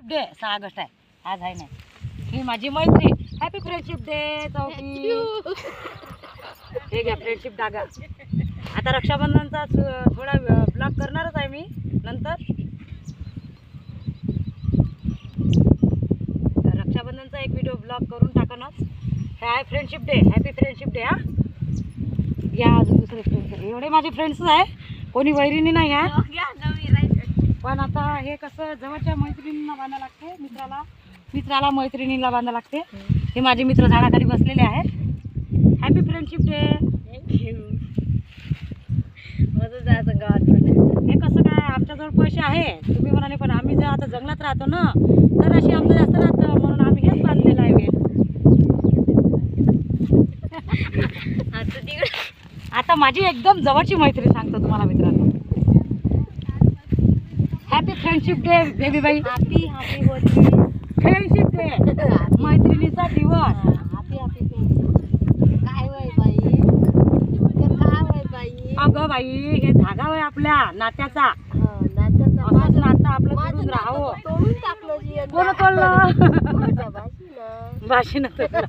Day 6 August आहे आज आहे नाही. ही माझी मैत्री. हॅपी फ्रेंडशिप डे चौकी. हे घ्या फ्रेंडशिप डागा. आता रक्षाबंधनचा थोडा ब्लॉग करणारच आहे मी नंतर. रक्षाबंधनचा एक व्हिडिओ ब्लॉग करून टाकणच. Hi friendship day. Happy friendship day. हा या अजून दुसरे फ्रेंड्स. एवढे माझे फ्रेंड्स आहे. कोणी वैरिणी नाही आहे. पण आता हे कसं जवळच्या मैत्रिणींना बांधा लागते. मित्राला मैत्रिणीला बांधा लागते. हे माझे मित्र झाडाखाली बसलेले आहेत. Happy friendship day. थँक्यू. मजा जायचं गावात. हे कसं काय आमच्याजवळ पैसे आहे तुम्ही म्हणाले पण आम्ही जर आता जंगलात राहतो ना तर अशी आमचं जास्त राहतं म्हणून आम्ही हेच बांधलेलं आहे वेल. आता माझी एकदम जवळची मैत्री सांगतो तुम्हाला मित्रांनो. हॅपी फ्रेंडशिप डे बेबी बाई. Happy happy Holy friendship day. मैत्रिणीचा दिवस. हॅपी हॅपी काय वय बाई तर काय वय बाई. अगं बाई हे धागा वय आपल्या नात्याचा. नात्याचा असंच नातं आपलं करून राहावं. तोडून टाकलं जी कोण तोडलं? भाषी ना भाषेनं तोडलं.